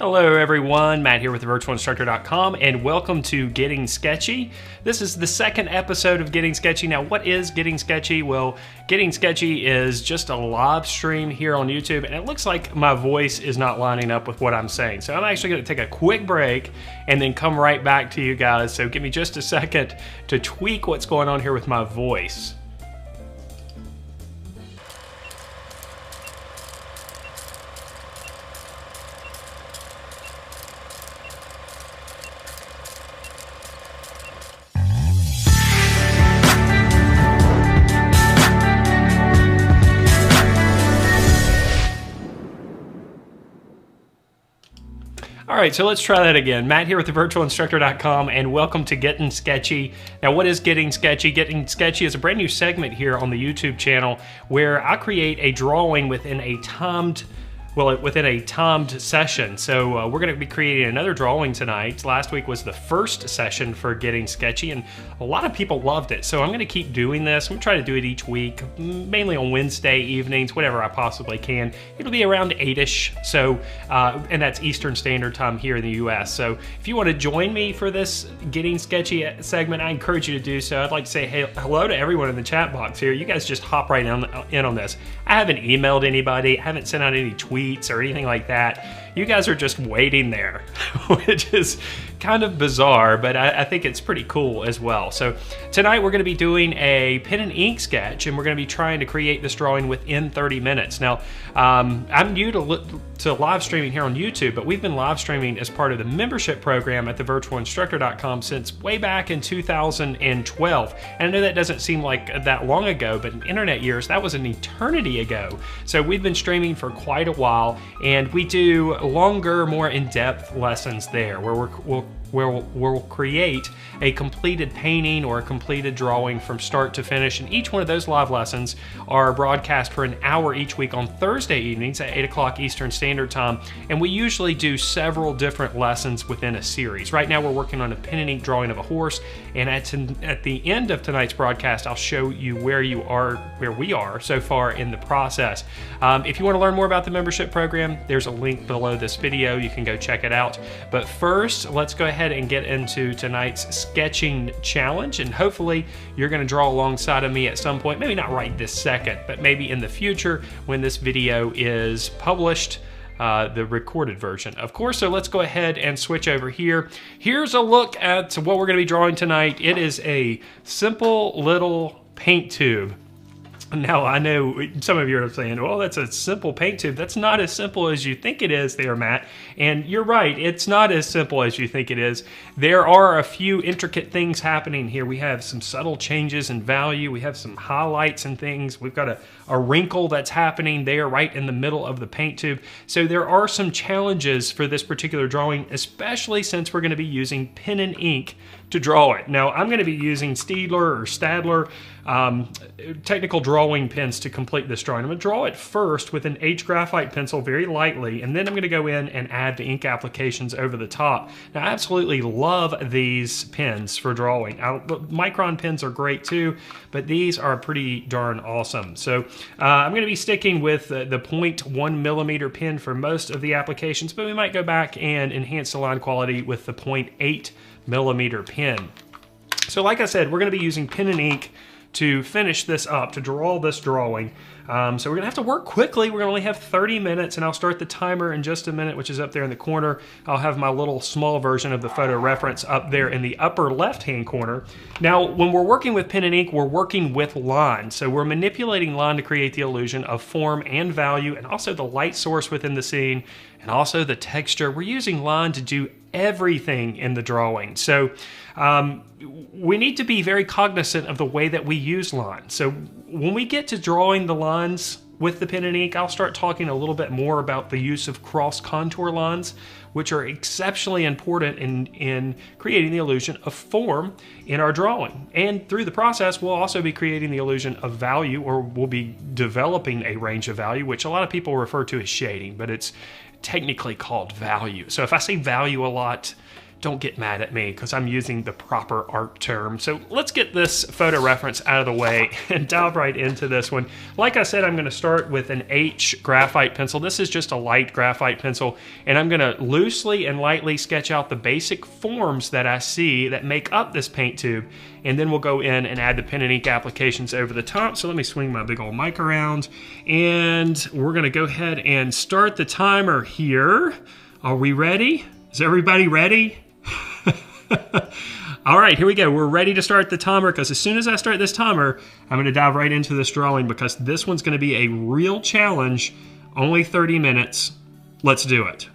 Hello everyone, Matt here with virtualinstructor.com and welcome to Getting Sketchy. This is the second episode of Getting Sketchy. Now what is Getting Sketchy? Well, Getting Sketchy is just a live stream here on YouTube and it looks like my voice is not lining up with what I'm saying. So I'm actually going to take a quick break and then come right back to you guys. So give me just a second to tweak what's going on here with my voice. All right, so let's try that again. Matt here with virtualinstructor.com and welcome to Gettin Sketchy. Now, what is Getting Sketchy? Getting Sketchy is a brand new segment here on the YouTube channel where I create a drawing within a timed session. So we're going to be creating another drawing tonight. Last week was the first session for Getting Sketchy and a lot of people loved it. So I'm going to keep doing this. I'm going to try to do it each week, mainly on Wednesday evenings, whatever I possibly can. It'll be around 8-ish. So, and that's Eastern Standard Time here in the US. So if you want to join me for this Getting Sketchy segment, I encourage you to do so. I'd like to say hello to everyone in the chat box here. You guys just hop right in on this. I haven't emailed anybody. I haven't sent out any tweets or anything like that. You guys are just waiting there, which is kind of bizarre, but I think it's pretty cool as well. So tonight we're going to be doing a pen and ink sketch, and we're going to be trying to create this drawing within 30 minutes. Now, I'm new to live streaming here on YouTube, but we've been live streaming as part of the membership program at virtualinstructor.com since way back in 2012. And I know that doesn't seem like that long ago, but in internet years, that was an eternity ago. So we've been streaming for quite a while, and we do longer, more in-depth lessons there where we'll create a completed painting or a completed drawing from start to finish. And each one of those live lessons are broadcast for an hour each week on Thursday evenings at 8 o'clock Eastern Standard Time. And we usually do several different lessons within a series. Right now we're working on a pen and ink drawing of a horse. And at the end of tonight's broadcast, I'll show you where we are so far in the process. If you want to learn more about the membership program, there's a link below this video. You can go check it out. But first, let's go ahead and get into tonight's sketching challenge, and hopefully you're going to draw alongside of me at some point, maybe not right this second, but maybe in the future when this video is published, the recorded version, of course. So let's go ahead and switch over here. Here's a look at what we're going to be drawing tonight. It is a simple little paint tube. Now, I know some of you are saying, well, that's a simple paint tube. That's not as simple as you think it is there, Matt. And you're right, it's not as simple as you think it is. There are a few intricate things happening here. We have some subtle changes in value. We have some highlights and things. We've got a wrinkle that's happening there right in the middle of the paint tube. So there are some challenges for this particular drawing, especially since we're going to be using pen and ink to draw it. Now, I'm going to be using Staedtler or Stadler technical drawing pens to complete this drawing. I'm going to draw it first with an H graphite pencil very lightly, and then I'm going to go in and add the ink applications over the top. Now, I absolutely love these pens for drawing. Micron pens are great too, but these are pretty darn awesome. So I'm going to be sticking with the 0.1 millimeter pen for most of the applications, but we might go back and enhance the line quality with the 0.8 millimeter pen. So like I said, we're going to be using pen and ink to finish this up, to draw this drawing. So we're gonna have to work quickly. We're gonna only have 30 minutes, and I'll start the timer in just a minute, which is up there in the corner. I'll have my little small version of the photo reference up there in the upper left-hand corner. Now, when we're working with pen and ink, we're working with line. So we're manipulating line to create the illusion of form and value, and also the light source within the scene, and also the texture. We're using line to do everything in the drawing. So we need to be very cognizant of the way that we use line. So when we get to drawing the lines with the pen and ink, I'll start talking a little bit more about the use of cross contour lines, which are exceptionally important in creating the illusion of form in our drawing. And through the process, we'll also be creating the illusion of value, or we'll be developing a range of value, which a lot of people refer to as shading, but it's technically called value. So if I say value a lot, don't get mad at me because I'm using the proper art term. So let's get this photo reference out of the way and dive right into this one. Like I said, I'm going to start with an H graphite pencil. This is just a light graphite pencil, and I'm going to loosely and lightly sketch out the basic forms that I see that make up this paint tube, and then we'll go in and add the pen and ink applications over the top. So let me swing my big old mic around, and we're going to go ahead and start the timer here. Are we ready? Is everybody ready? All right, here we go. We're ready to start the timer because as soon as I start this timer, I'm going to dive right into this drawing because this one's going to be a real challenge. Only 30 minutes. Let's do it.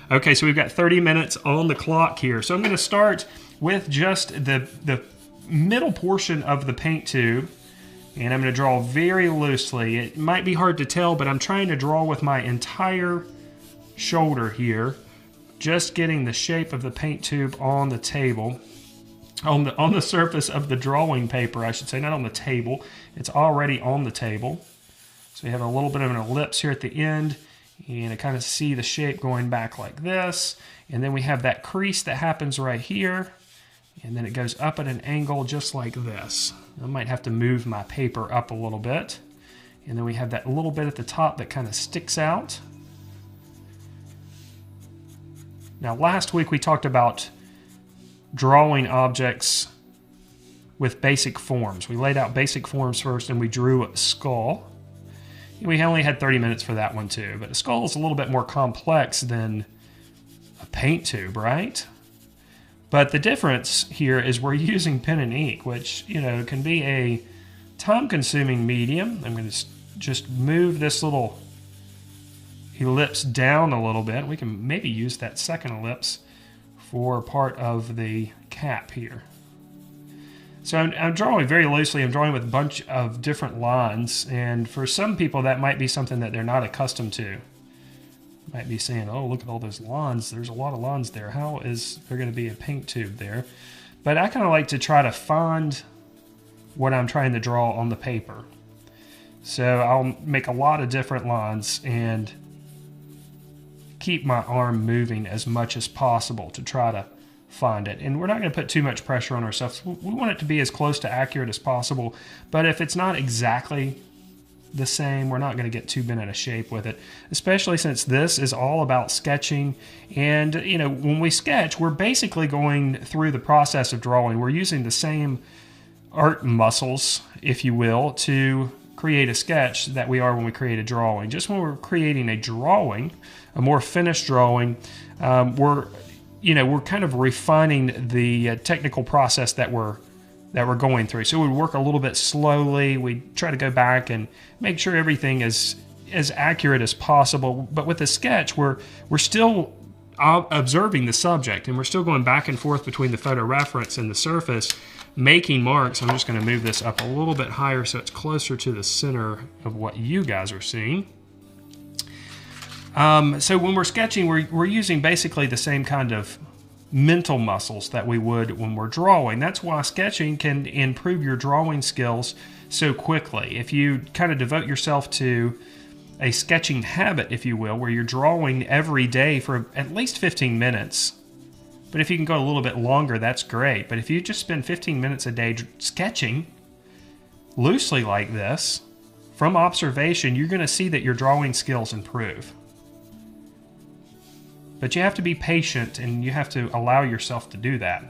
Okay, so we've got 30 minutes on the clock here. So I'm going to start with just the middle portion of the paint tube, and I'm going to draw very loosely. It might be hard to tell, but I'm trying to draw with my entire shoulder here. Just getting the shape of the paint tube on the table, on the surface of the drawing paper, I should say, not on the table. It's already on the table. So we have a little bit of an ellipse here at the end, and I kind of see the shape going back like this. And then we have that crease that happens right here, and then it goes up at an angle just like this. I might have to move my paper up a little bit. And then we have that little bit at the top that kind of sticks out. Now, last week we talked about drawing objects with basic forms. We laid out basic forms first, and we drew a skull. We only had 30 minutes for that one too, but a skull is a little bit more complex than a paint tube, right? But the difference here is we're using pen and ink, which, you know, can be a time-consuming medium. I'm going to just move this little ellipse down a little bit. We can maybe use that second ellipse for part of the cap here. So I'm drawing very loosely. I'm drawing with a bunch of different lines, and for some people that might be something that they're not accustomed to. Might be saying, oh, look at all those lines. There's a lot of lines there. How is there going to be a paint tube there? But I kind of like to try to find what I'm trying to draw on the paper. So I'll make a lot of different lines and keep my arm moving as much as possible to try to find it. And we're not going to put too much pressure on ourselves. We want it to be as close to accurate as possible, but if it's not exactly the same, we're not going to get too bent out of shape with it, especially since this is all about sketching. And, you know, when we sketch, we're basically going through the process of drawing. We're using the same art muscles, if you will, to create a sketch that we are when we create a drawing. Just when we're creating a drawing, a more finished drawing, we're kind of refining the technical process that we're going through. So we work a little bit slowly. We try to go back and make sure everything is as accurate as possible. But with the sketch, we're still observing the subject, and we're still going back and forth between the photo reference and the surface, making marks. I'm just going to move this up a little bit higher so it's closer to the center of what you guys are seeing. So when we're sketching, we're using basically the same kind of mental muscles that we would when we're drawing. That's why sketching can improve your drawing skills so quickly. If you kind of devote yourself to a sketching habit, if you will, where you're drawing every day for at least 15 minutes, but if you can go a little bit longer, that's great. But if you just spend 15 minutes a day sketching loosely like this, from observation, you're going to see that your drawing skills improve. But you have to be patient, and you have to allow yourself to do that.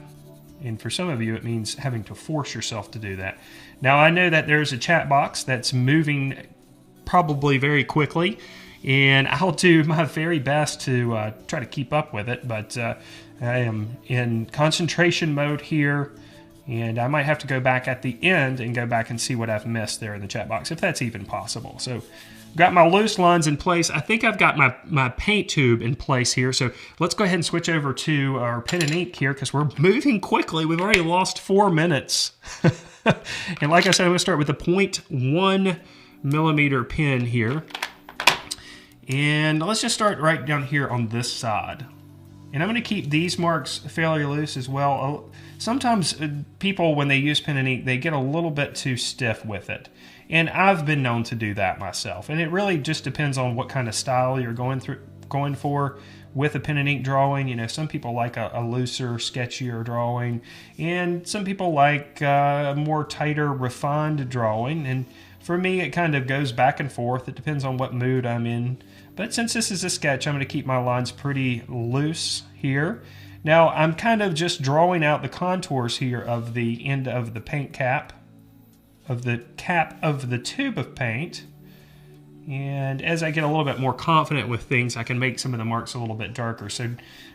And for some of you, it means having to force yourself to do that. Now, I know that there's a chat box that's moving probably very quickly, and I'll do my very best to try to keep up with it, but I am in concentration mode here, and I might have to go back at the end and go back and see what I've missed there in the chat box, if that's even possible. So got my loose lines in place. I think I've got my paint tube in place here. So let's go ahead and switch over to our pen and ink here because we're moving quickly. We've already lost 4 minutes. And like I said, I'm going to start with a 0.1 millimeter pen here. And let's just start right down here on this side. And I'm going to keep these marks fairly loose as well. Sometimes people, when they use pen and ink, they get a little bit too stiff with it. And I've been known to do that myself. And it really just depends on what kind of style you're going going for with a pen and ink drawing. You know, some people like a looser, sketchier drawing, and some people like a more tighter, refined drawing. And for me, it kind of goes back and forth. It depends on what mood I'm in. But since this is a sketch, I'm going to keep my lines pretty loose here. Now, I'm kind of just drawing out the contours here of the end of the paint cap, of the cap of the tube of paint. And as I get a little bit more confident with things, I can make some of the marks a little bit darker. So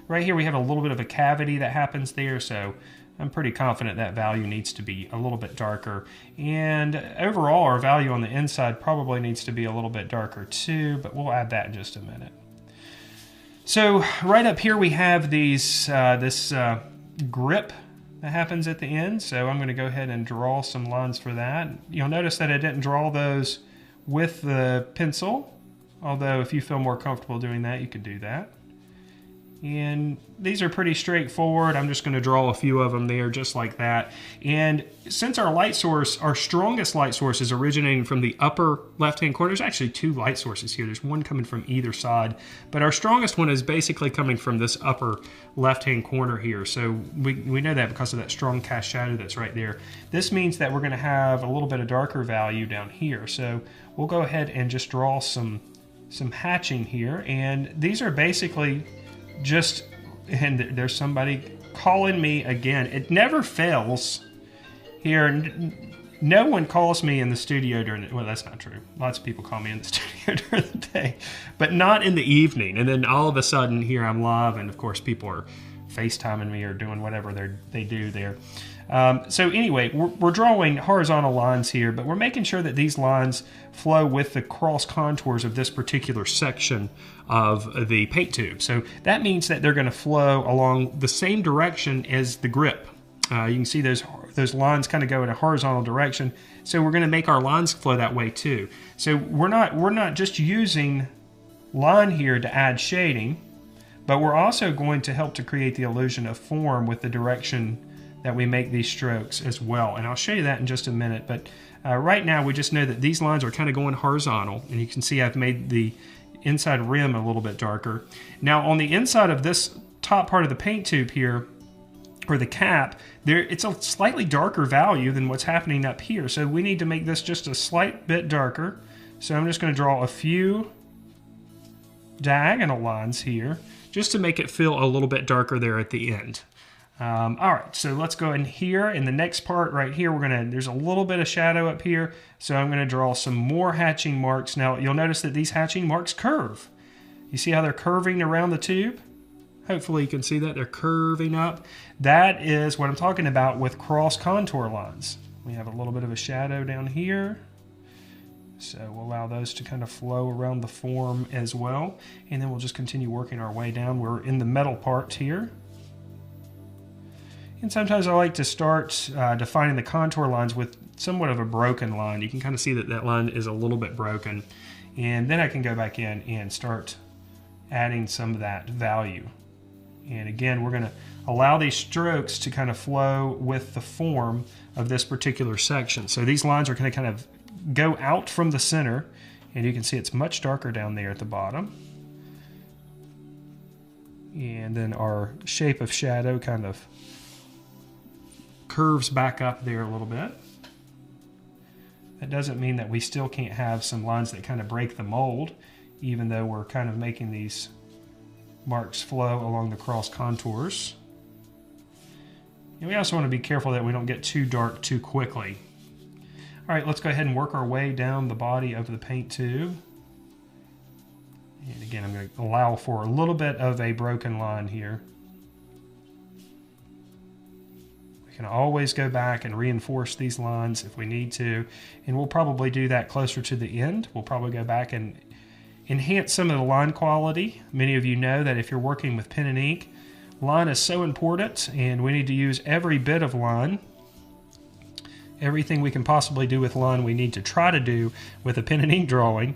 right here we have a little bit of a cavity that happens there, so I'm pretty confident that value needs to be a little bit darker. And overall, our value on the inside probably needs to be a little bit darker too, but we'll add that in just a minute. So right up here we have these this grip that happens at the end. So I'm going to go ahead and draw some lines for that. You'll notice that I didn't draw those with the pencil, although if you feel more comfortable doing that, you could do that. And these are pretty straightforward. I'm just going to draw a few of them there just like that. And since our light source, our strongest light source is originating from the upper left-hand corner, there's actually two light sources here. There's one coming from either side, but our strongest one is basically coming from this upper left-hand corner here. So we know that because of that strong cast shadow that's right there. This means that we're going to have a little bit of darker value down here. So we'll go ahead and just draw some hatching here. And these are basically just, and there's somebody calling me again. It never fails here. No one calls me in the studio during the, well, that's not true. Lots of people call me in the studio during the day, but not in the evening. And then all of a sudden here I'm live, and of course people are FaceTiming me or doing whatever they do there. So anyway, we're drawing horizontal lines here, but we're making sure that these lines flow with the cross contours of this particular section of the paint tube. So that means that they're going to flow along the same direction as the grip. You can see those lines kind of go in a horizontal direction. So we're going to make our lines flow that way too. So we're not just using line here to add shading, but we're also going to help to create the illusion of form with the direction that we make these strokes as well. And I'll show you that in just a minute, but right now we just know that these lines are kind of going horizontal, and you can see I've made the inside rim a little bit darker. Now on the inside of this top part of the paint tube here, or the cap, it's a slightly darker value than what's happening up here. So we need to make this just a slight bit darker. So I'm just going to draw a few diagonal lines here just to make it feel a little bit darker there at the end. All right, so let's go in here. In the next part right here, there's a little bit of shadow up here, so I'm going to draw some more hatching marks. Now, you'll notice that these hatching marks curve. You see how they're curving around the tube? Hopefully you can see that they're curving up. That is what I'm talking about with cross contour lines. We have a little bit of a shadow down here, so we'll allow those to kind of flow around the form as well, and then we'll just continue working our way down. We're in the metal part here. And sometimes I like to start defining the contour lines with somewhat of a broken line. You can kind of see that that line is a little bit broken. And then I can go back in and start adding some of that value. And again, we're going to allow these strokes to kind of flow with the form of this particular section. So these lines are going to kind of go out from the center, and you can see it's much darker down there at the bottom. And then our shape of shadow kind of curves back up there a little bit. That doesn't mean that we still can't have some lines that kind of break the mold, even though we're kind of making these marks flow along the cross contours. And we also want to be careful that we don't get too dark too quickly. All right, let's go ahead and work our way down the body of the paint tube. And again, I'm going to allow for a little bit of a broken line here. Can always go back and reinforce these lines if we need to, and we'll probably do that closer to the end. We'll probably go back and enhance some of the line quality. Many of you know that if you're working with pen and ink, line is so important, and we need to use every bit of line. Everything we can possibly do with line we need to try to do with a pen and ink drawing,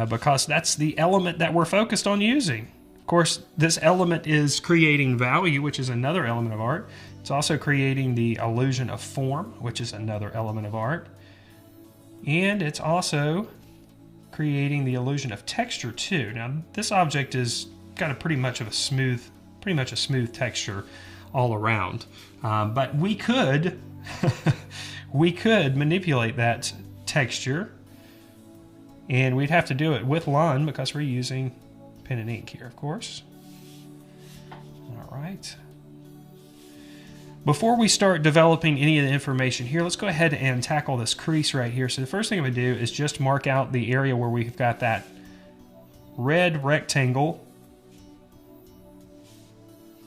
because that's the element that we're focused on using. Of course, this element is creating value, which is another element of art. It's also creating the illusion of form, which is another element of art. And it's also creating the illusion of texture too. Now, this object is got a pretty much a smooth texture all around. But we could we could manipulate that texture, and we'd have to do it with line because we're using pen and ink here, of course. All right. Before we start developing any of the information here, let's go ahead and tackle this crease right here. So the first thing I'm going to do is just mark out the area where we've got that red rectangle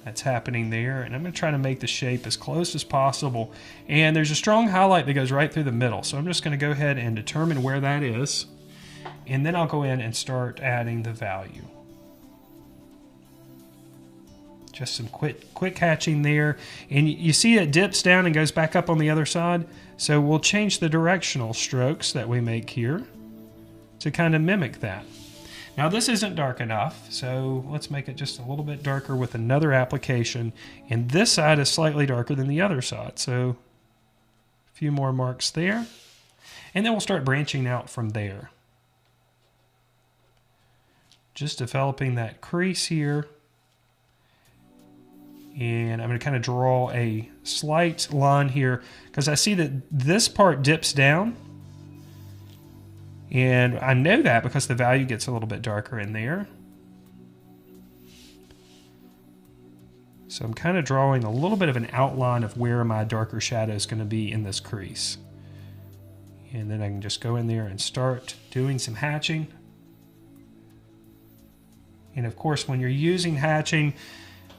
that's happening there, and I'm going to try to make the shape as close as possible. And there's a strong highlight that goes right through the middle, so I'm just going to go ahead and determine where that is, and then I'll go in and start adding the value. Just some quick hatching there, and you see it dips down and goes back up on the other side. So we'll change the directional strokes that we make here to kind of mimic that. Now this isn't dark enough, so let's make it just a little bit darker with another application. And this side is slightly darker than the other side, so a few more marks there. And then we'll start branching out from there. Just developing that crease here. And I'm going to kind of draw a slight line here because I see that this part dips down. And I know that because the value gets a little bit darker in there. So I'm kind of drawing a little bit of an outline of where my darker shadow is going to be in this crease. And then I can just go in there and start doing some hatching. And of course, when you're using hatching,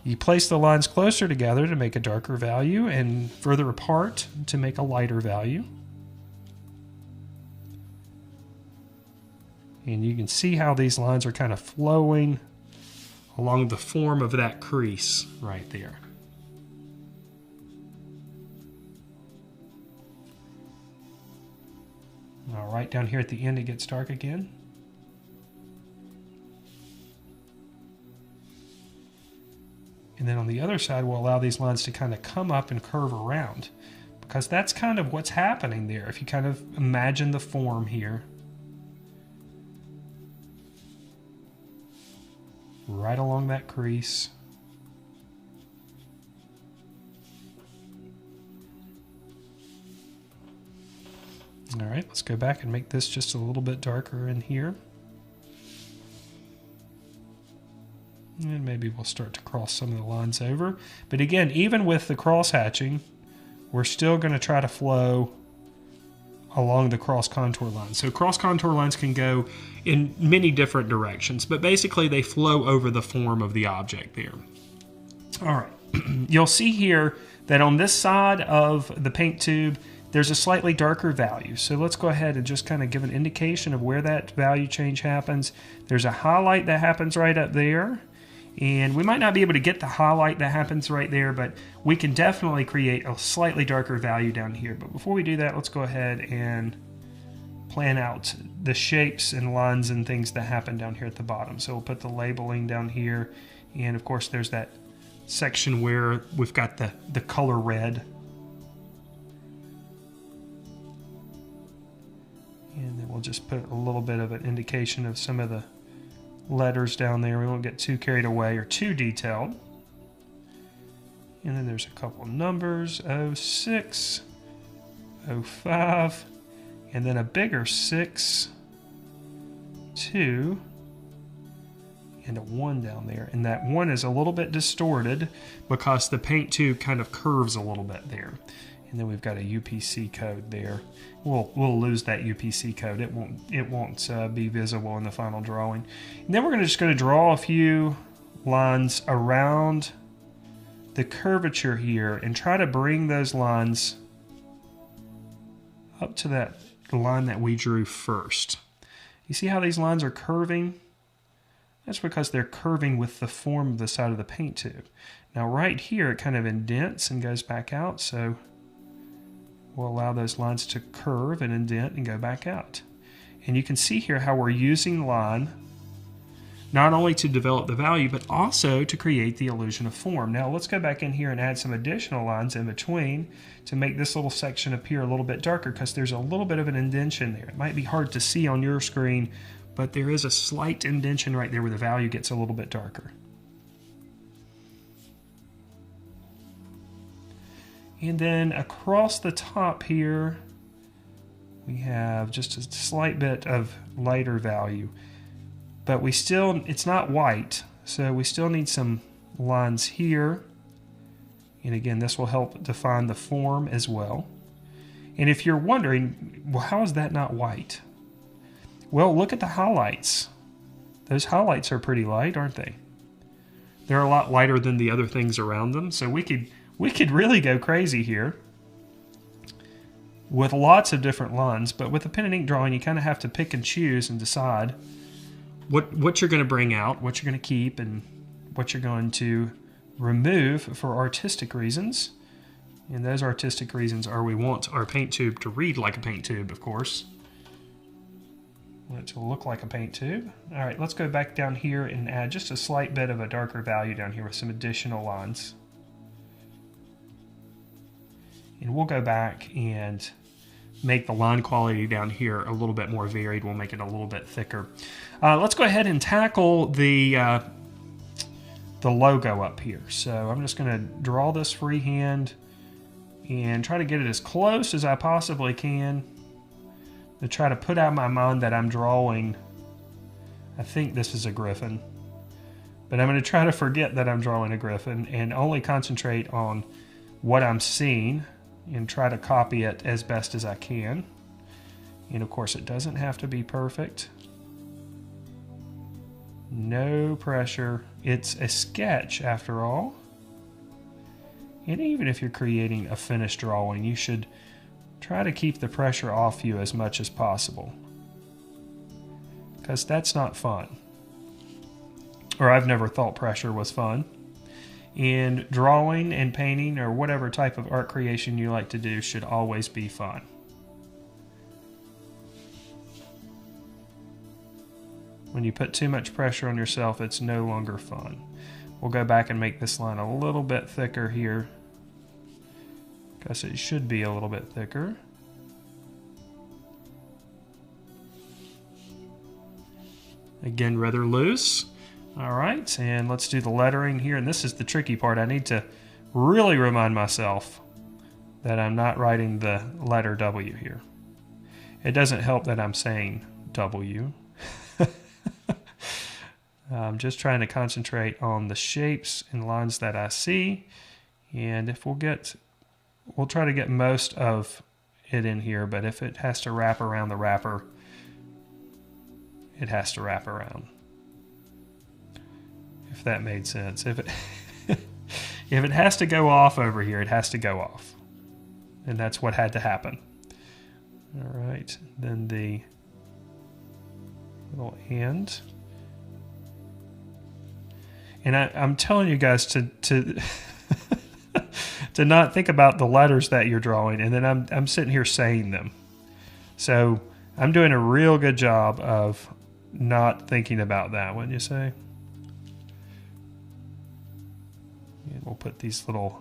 you place the lines closer together to make a darker value and further apart to make a lighter value. And you can see how these lines are kind of flowing along the form of that crease right there. All right, down here at the end it gets dark again. And then on the other side, we'll allow these lines to kind of come up and curve around, because that's kind of what's happening there. If you kind of imagine the form here, right along that crease. All right, let's go back and make this just a little bit darker in here. And maybe we'll start to cross some of the lines over. But again, even with the cross hatching, we're still going to try to flow along the cross contour lines. So cross contour lines can go in many different directions, but basically they flow over the form of the object there. All right, you'll see here that on this side of the paint tube, there's a slightly darker value. So let's go ahead and just kind of give an indication of where that value change happens. There's a highlight that happens right up there. And we might not be able to get the highlight that happens right there, but we can definitely create a slightly darker value down here. But before we do that, let's go ahead and plan out the shapes and lines and things that happen down here at the bottom. So we'll put the labeling down here. And of course, there's that section where we've got the color red. And then we'll just put a little bit of an indication of some of the letters down there. We won't get too carried away or too detailed. And then there's a couple numbers, 06, 05, and then a bigger 6, 2, and a 1 down there. And that 1 is a little bit distorted because the paint tube kind of curves a little bit there. And then we've got a UPC code there. We'll lose that UPC code. It won't be visible in the final drawing. And then we're just going to draw a few lines around the curvature here and try to bring those lines up to that line that we drew first. You see how these lines are curving? That's because they're curving with the form of the side of the paint tube. Now right here it kind of indents and goes back out, so we'll allow those lines to curve and indent and go back out. And you can see here how we're using line not only to develop the value, but also to create the illusion of form. Now let's go back in here and add some additional lines in between to make this little section appear a little bit darker, because there's a little bit of an indentation there. It might be hard to see on your screen, but there is a slight indentation right there where the value gets a little bit darker. And then across the top here, we have just a slight bit of lighter value. But we still, it's not white, so we still need some lines here. And again, this will help define the form as well. And if you're wondering, well, how is that not white? Well, look at the highlights. Those highlights are pretty light, aren't they? They're a lot lighter than the other things around them, so we could really go crazy here with lots of different lines. But with a pen and ink drawing, you kind of have to pick and choose and decide what you're going to bring out, what you're going to keep, and what you're going to remove for artistic reasons. And those artistic reasons are we want our paint tube to read like a paint tube, of course. We want it to look like a paint tube. All right, let's go back down here and add just a slight bit of a darker value down here with some additional lines. And we'll go back and make the line quality down here a little bit more varied. We'll make it a little bit thicker. Let's go ahead and tackle the logo up here. So I'm just going to draw this freehand and try to get it as close as I possibly can to try to put out my mind that I'm drawing. I think this is a griffin, but I'm going to try to forget that I'm drawing a griffin and only concentrate on what I'm seeing and try to copy it as best as I can. And of course, it doesn't have to be perfect. No pressure. It's a sketch after all. And even if you're creating a finished drawing, you should try to keep the pressure off you as much as possible, because that's not fun. Or I've never thought pressure was fun. And drawing and painting, or whatever type of art creation you like to do, should always be fun. When you put too much pressure on yourself, it's no longer fun. We'll go back and make this line a little bit thicker here, because it should be a little bit thicker. Again, rather loose. All right, and let's do the lettering here. And this is the tricky part. I need to really remind myself that I'm not writing the letter W here. It doesn't help that I'm saying W. I'm just trying to concentrate on the shapes and lines that I see. And if we'll try to get most of it in here, but if it has to wrap around the wrapper, it has to wrap around. If that made sense. If it has to go off over here, it has to go off. And that's what had to happen. All right, then the little end. And I'm telling you guys to to not think about the letters that you're drawing, and then I'm sitting here saying them. So I'm doing a real good job of not thinking about that, wouldn't you say? And we'll put these little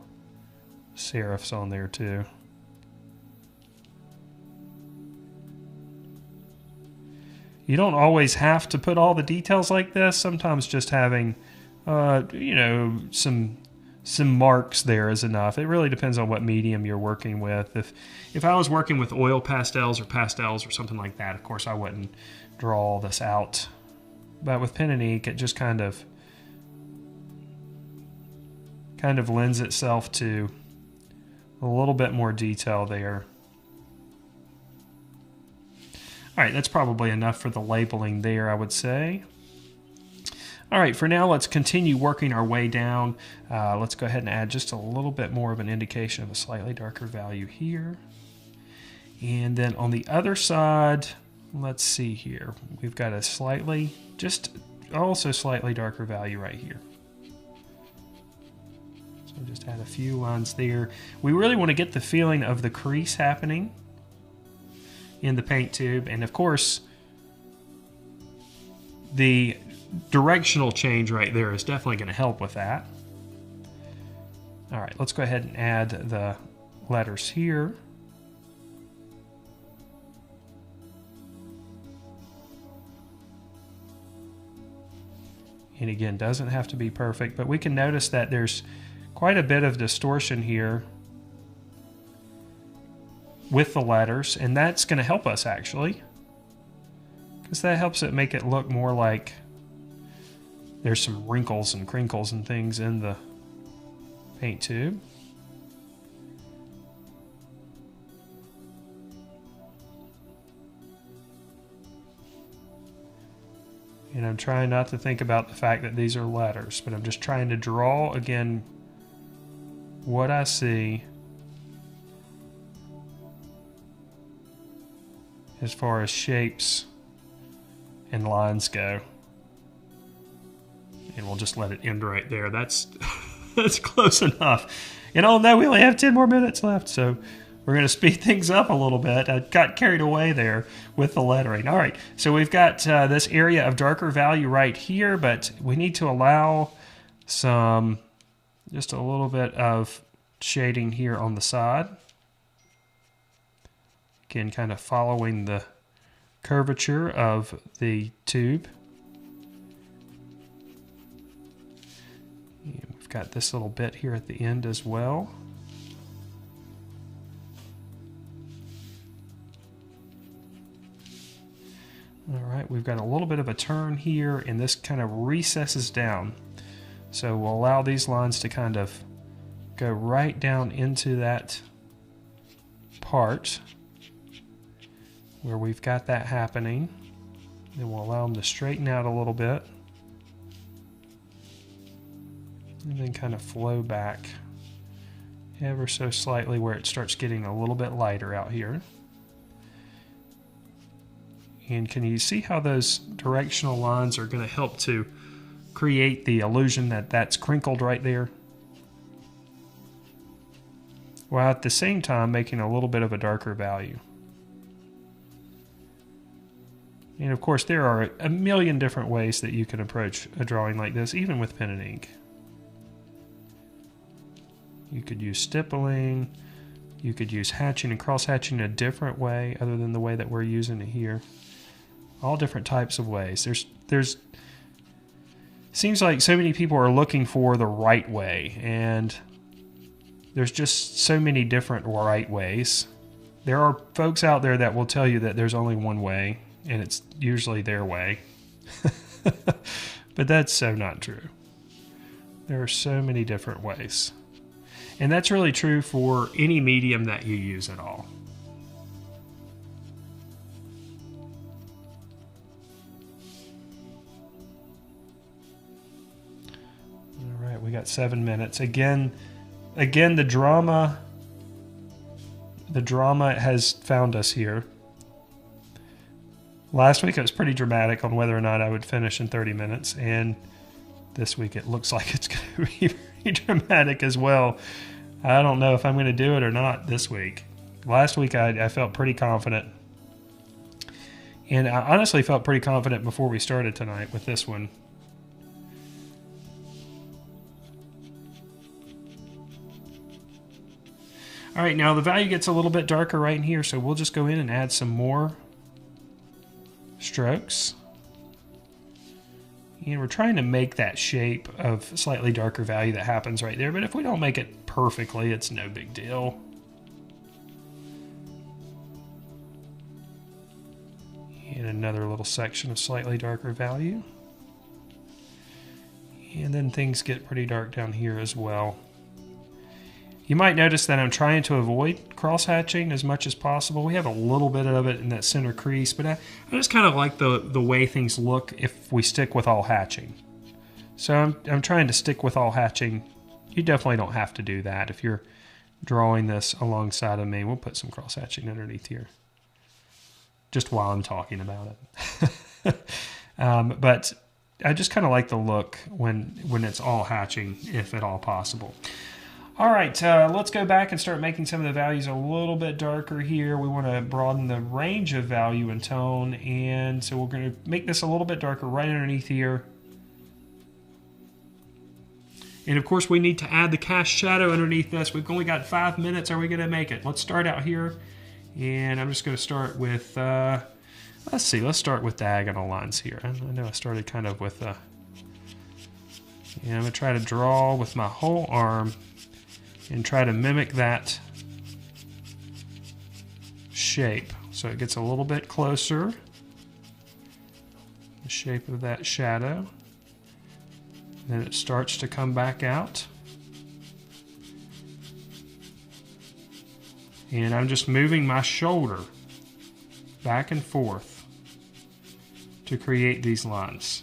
serifs on there too. You don't always have to put all the details like this. Sometimes just having, some marks there is enough. It really depends on what medium you're working with. If I was working with oil pastels or something like that, of course I wouldn't draw all this out. But with pen and ink, it just kind of lends itself to a little bit more detail there. All right, that's probably enough for the labeling there, I would say. All right, for now, let's continue working our way down. Let's go ahead and add just a little bit more of an indication of a slightly darker value here. And then on the other side, let's see here. We've got a slightly darker value right here. So just add a few lines there. We really want to get the feeling of the crease happening in the paint tube, and of course the directional change right there is definitely going to help with that. All right, let's go ahead and add the letters here. And again, doesn't have to be perfect, but we can notice that there's quite a bit of distortion here with the letters, and that's going to help us actually, because that helps it make it look more like there's some wrinkles and crinkles and things in the paint tube. And I'm trying not to think about the fact that these are letters, but I'm just trying to draw, again, what I see as far as shapes and lines go. And we'll just let it end right there. That's that's close enough. And oh no, we only have 10 more minutes left, so we're going to speed things up a little bit. I got carried away there with the lettering. All right, so we've got this area of darker value right here, but we need to allow some, just a little bit of shading here on the side. Again, kind of following the curvature of the tube. And we've got this little bit here at the end as well. All right, we've got a little bit of a turn here, and this kind of recesses down. So we'll allow these lines to kind of go right down into that part where we've got that happening. Then we'll allow them to straighten out a little bit. And then kind of flow back ever so slightly where it starts getting a little bit lighter out here. And can you see how those directional lines are going to help to create the illusion that that's crinkled right there? While at the same time making a little bit of a darker value. And of course there are a million different ways that you can approach a drawing like this, even with pen and ink. You could use stippling, you could use hatching and cross-hatching a different way other than the way that we're using it here. All different types of ways. There's seems like so many people are looking for the right way, and there's just so many different right ways. There are folks out there that will tell you that there's only one way, and it's usually their way. But that's so not true. There are so many different ways. And that's really true for any medium that you use at all. All right, we got 7 minutes. Again, the drama has found us here. Last week it was pretty dramatic on whether or not I would finish in 30 minutes, and this week it looks like it's going to be pretty dramatic as well. I don't know if I'm going to do it or not this week. Last week I felt pretty confident, and I honestly felt pretty confident before we started tonight with this one. All right, now the value gets a little bit darker right in here, so we'll just go in and add some more strokes. And we're trying to make that shape of slightly darker value that happens right there, but if we don't make it perfectly, it's no big deal. And another little section of slightly darker value. And then things get pretty dark down here as well. You might notice that I'm trying to avoid cross-hatching as much as possible. We have a little bit of it in that center crease, but I just kind of like the way things look if we stick with all hatching. So I'm trying to stick with all hatching. You definitely don't have to do that if you're drawing this alongside of me. We'll put some cross-hatching underneath here, just while I'm talking about it. But I just kind of like the look when it's all hatching, if at all possible. All right, let's go back and start making some of the values a little bit darker here. We want to broaden the range of value and tone, and so we're going to make this a little bit darker right underneath here. And of course, we need to add the cast shadow underneath this. We've only got 5 minutes. Are we going to make it? Let's start out here, and I'm just going to start with, let's start with diagonal lines here. I know I started kind of with And I'm going to try to draw with my whole arm and try to mimic that shape. So it gets a little bit closer. The shape of that shadow. Then it starts to come back out. And I'm just moving my shoulder back and forth to create these lines.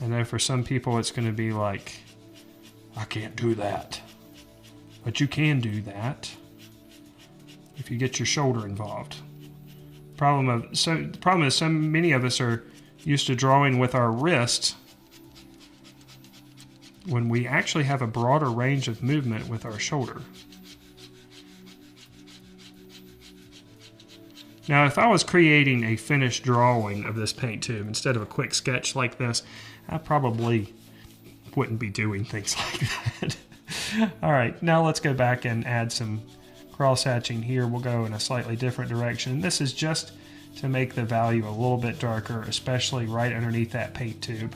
I know for some people it's going to be like, I can't do that. But you can do that if you get your shoulder involved. The problem is so many of us are used to drawing with our wrists when we actually have a broader range of movement with our shoulder. Now, if I was creating a finished drawing of this paint tube instead of a quick sketch like this, I probably wouldn't be doing things like that. All right, now let's go back and add some cross-hatching here. We'll go in a slightly different direction. This is just to make the value a little bit darker, especially right underneath that paint tube.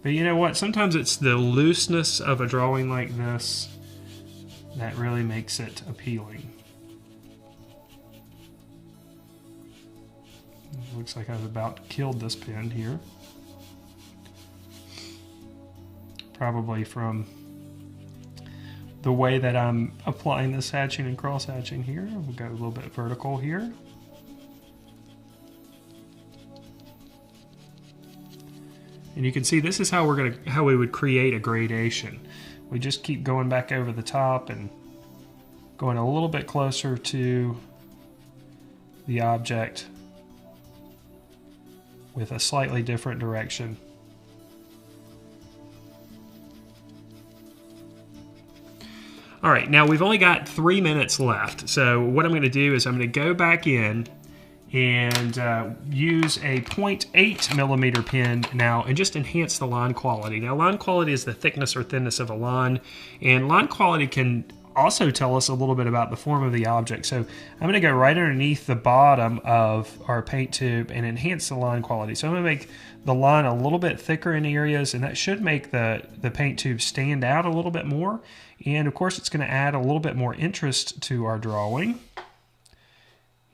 But you know what? Sometimes it's the looseness of a drawing like this that really makes it appealing. It looks like I've about killed this pen here. Probably from the way that I'm applying this hatching and cross hatching here. We'll go a little bit vertical here. And you can see this is how we would create a gradation. We just keep going back over the top and going a little bit closer to the object with a slightly different direction. All right, now we've only got 3 minutes left. So what I'm going to do is I'm going to go back in and use a 0.8 millimeter pen now and just enhance the line quality. Now, line quality is the thickness or thinness of a line, and line quality can also tell us a little bit about the form of the object. So I'm going to go right underneath the bottom of our paint tube and enhance the line quality. So I'm going to make the line a little bit thicker in areas, and that should make the paint tube stand out a little bit more. And of course, it's going to add a little bit more interest to our drawing.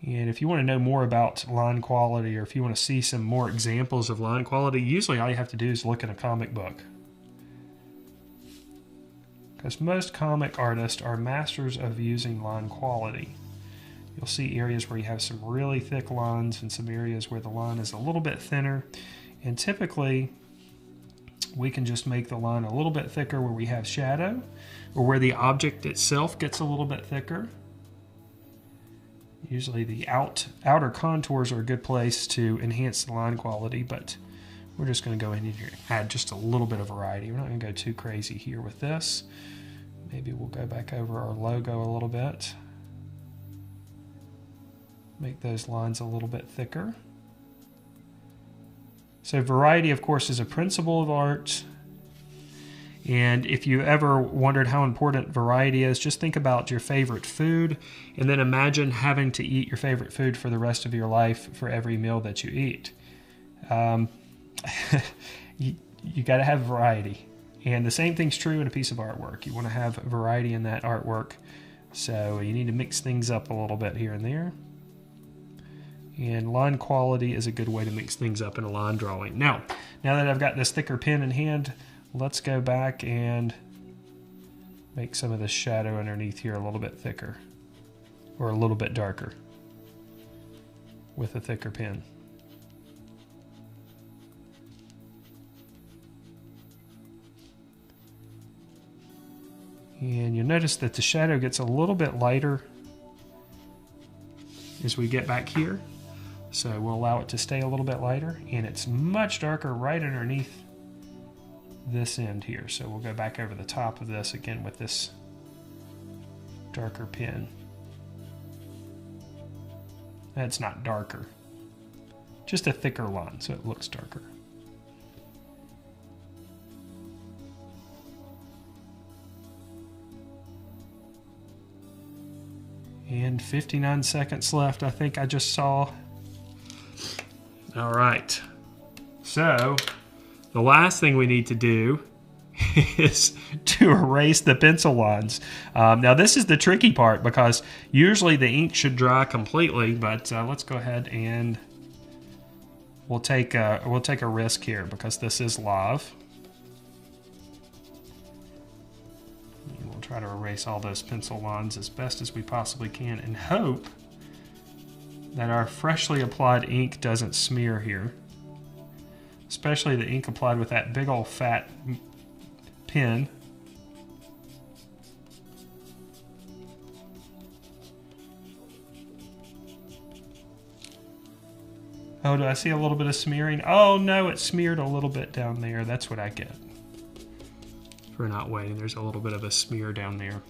And if you want to know more about line quality, or if you want to see some more examples of line quality, usually all you have to do is look in a comic book. Because most comic artists are masters of using line quality. You'll see areas where you have some really thick lines and some areas where the line is a little bit thinner. And typically, we can just make the line a little bit thicker where we have shadow, or where the object itself gets a little bit thicker. Usually the outer contours are a good place to enhance the line quality, but we're just going to go in here and add just a little bit of variety. We're not going to go too crazy here with this. Maybe we'll go back over our logo a little bit. Make those lines a little bit thicker. So variety, of course, is a principle of art. And if you ever wondered how important variety is, just think about your favorite food, and then imagine having to eat your favorite food for the rest of your life for every meal that you eat. You got to have variety. And the same thing's true in a piece of artwork. You want to have variety in that artwork. So you need to mix things up a little bit here and there. And line quality is a good way to mix things up in a line drawing. Now that I've got this thicker pen in hand, let's go back and make some of the shadow underneath here a little bit thicker, or a little bit darker with a thicker pen. And you'll notice that the shadow gets a little bit lighter as we get back here. So we'll allow it to stay a little bit lighter, and it's much darker right underneath this end here. So we'll go back over the top of this again with this darker pen. That's not darker, just a thicker line, so it looks darker. And 59 seconds left. I think I just saw All right. So the last thing we need to do is to erase the pencil lines. Now this is the tricky part because usually the ink should dry completely, but let's go ahead and we'll take a risk here because this is live. And we'll try to erase all those pencil lines as best as we possibly can and hope that our freshly applied ink doesn't smear here, especially the ink applied with that big old fat pen. Oh, do I see a little bit of smearing? Oh no, it smeared a little bit down there. That's what I get for not waiting. There's a little bit of a smear down there.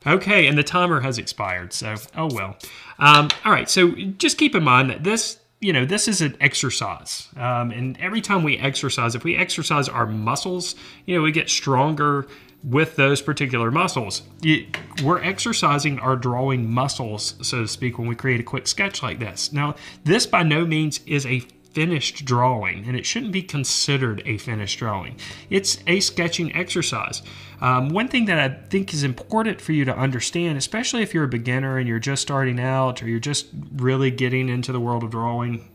Okay, and the timer has expired, so oh well. All right, so just keep in mind that this is an exercise. And every time we exercise, if we exercise our muscles, we get stronger with those particular muscles. We're exercising our drawing muscles, so to speak, when we create a quick sketch like this. Now, this by no means is a finished drawing, and it shouldn't be considered a finished drawing. It's a sketching exercise. One thing that I think is important for you to understand, especially if you're a beginner and you're just starting out or you're just really getting into the world of drawing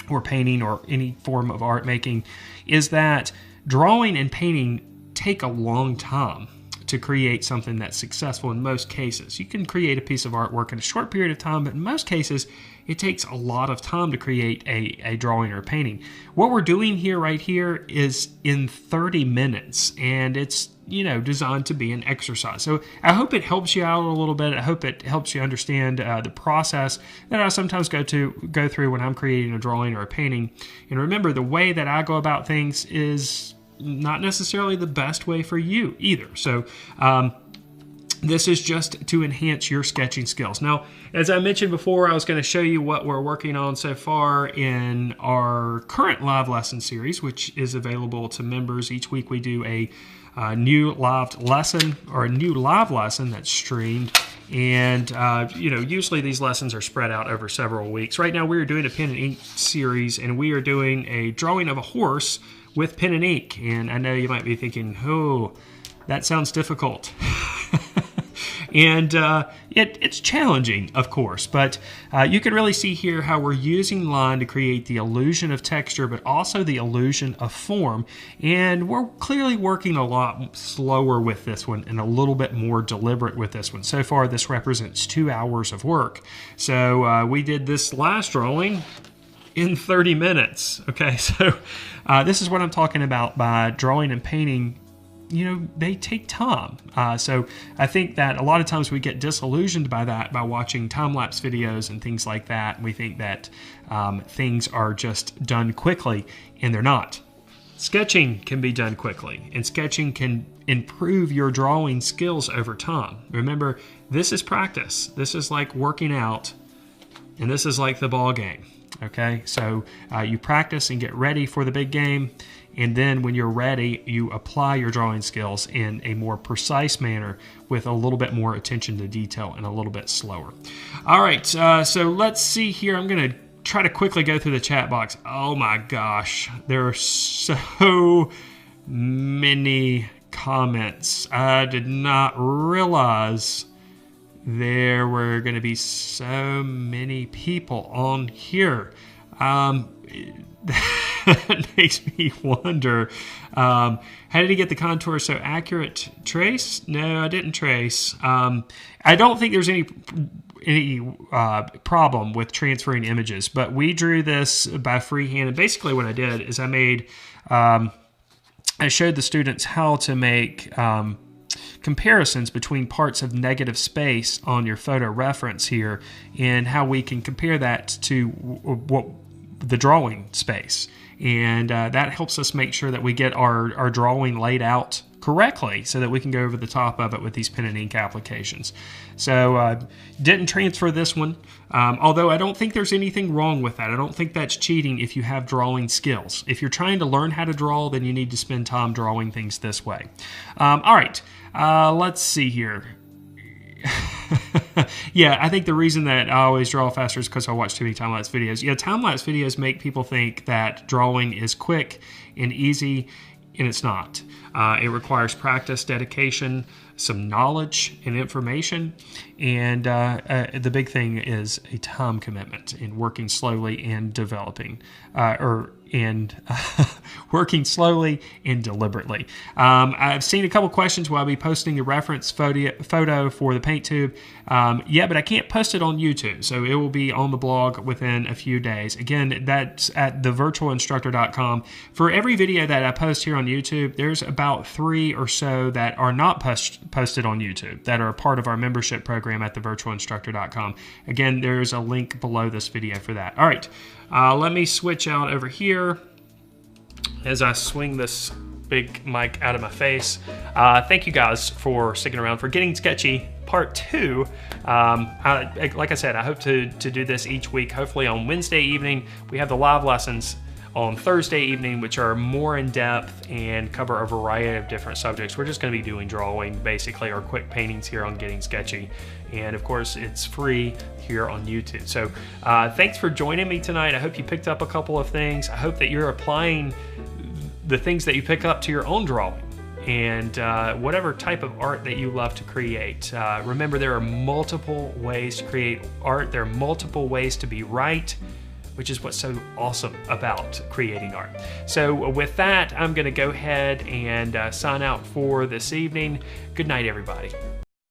or painting or any form of art making, is that drawing and painting take a long time to create something that's successful in most cases. You can create a piece of artwork in a short period of time, but in most cases, it takes a lot of time to create a drawing or a painting. What we're doing here, right here, is in 30 minutes, and it's designed to be an exercise. So I hope it helps you out a little bit. I hope it helps you understand the process that I sometimes go through when I'm creating a drawing or a painting. And remember, the way that I go about things is not necessarily the best way for you either. So this is just to enhance your sketching skills. Now, as I mentioned before, I was going to show you what we're working on so far in our current live lesson series, which is available to members. Each week we do a new live lesson or a new live lesson that's streamed. And, usually these lessons are spread out over several weeks. Right now we are doing a pen and ink series, and we are doing a drawing of a horse with pen and ink. And I know you might be thinking, oh, that sounds difficult. And it's challenging, of course, but you can really see here how we're using line to create the illusion of texture, but also the illusion of form. And we're clearly working a lot slower with this one and a little bit more deliberate with this one. So far, this represents 2 hours of work. So we did this last drawing in 30 minutes. Okay, so this is what I'm talking about by drawing and painting. They take time. So I think that a lot of times we get disillusioned by that by watching time-lapse videos and things like that. And we think that things are just done quickly, and they're not. Sketching can be done quickly, and sketching can improve your drawing skills over time. Remember, this is practice. This is like working out, and this is like the ball game. Okay, so you practice and get ready for the big game, and then when you're ready, you apply your drawing skills in a more precise manner with a little bit more attention to detail and a little bit slower. All right, so let's see here. I'm going to try to quickly go through the chat box. Oh my gosh, there are so many comments. I did not realize there were going to be so many people on here. That makes me wonder, how did he get the contour so accurate? Trace? No, I didn't trace. I don't think there's any problem with transferring images, but we drew this by freehand. And basically what I did is I showed the students how to make comparisons between parts of negative space on your photo reference here and how we can compare that to what the drawing space. And that helps us make sure that we get our drawing laid out correctly so that we can go over the top of it with these pen and ink applications. So didn't transfer this one, although I don't think there's anything wrong with that. I don't think that's cheating if you have drawing skills. If you're trying to learn how to draw, then you need to spend time drawing things this way. All right, let's see here. Yeah, I think the reason that I always draw faster is because I watch too many time-lapse videos. Yeah, time-lapse videos make people think that drawing is quick and easy, and it's not. It requires practice, dedication, some knowledge and information, and the big thing is a time commitment in working slowly and developing, working slowly and deliberately. I've seen a couple questions where I'll be posting the reference photo for the paint tube. Yeah, but I can't post it on YouTube, so it will be on the blog within a few days. Again, that's at thevirtualinstructor.com. For every video that I post here on YouTube, there's about 3 or so that are not posted on YouTube that are a part of our membership program at thevirtualinstructor.com. Again, there's a link below this video for that. All right, let me switch out over here as I swing this big mic out of my face. Thank you guys for sticking around for Getting Sketchy Part 2. Like I said, I hope to do this each week, hopefully on Wednesday evening. We have the live lessons on Thursday evening, which are more in depth and cover a variety of different subjects. We're just going to be doing drawing, basically, or quick paintings here on Getting Sketchy. And of course, it's free here on YouTube. So thanks for joining me tonight. I hope you picked up a couple of things. I hope that you're applying the things that you pick up to your own drawing and whatever type of art that you love to create. Remember, there are multiple ways to create art. There are multiple ways to be right, which is what's so awesome about creating art. So with that, I'm gonna go ahead and sign out for this evening. Good night, everybody.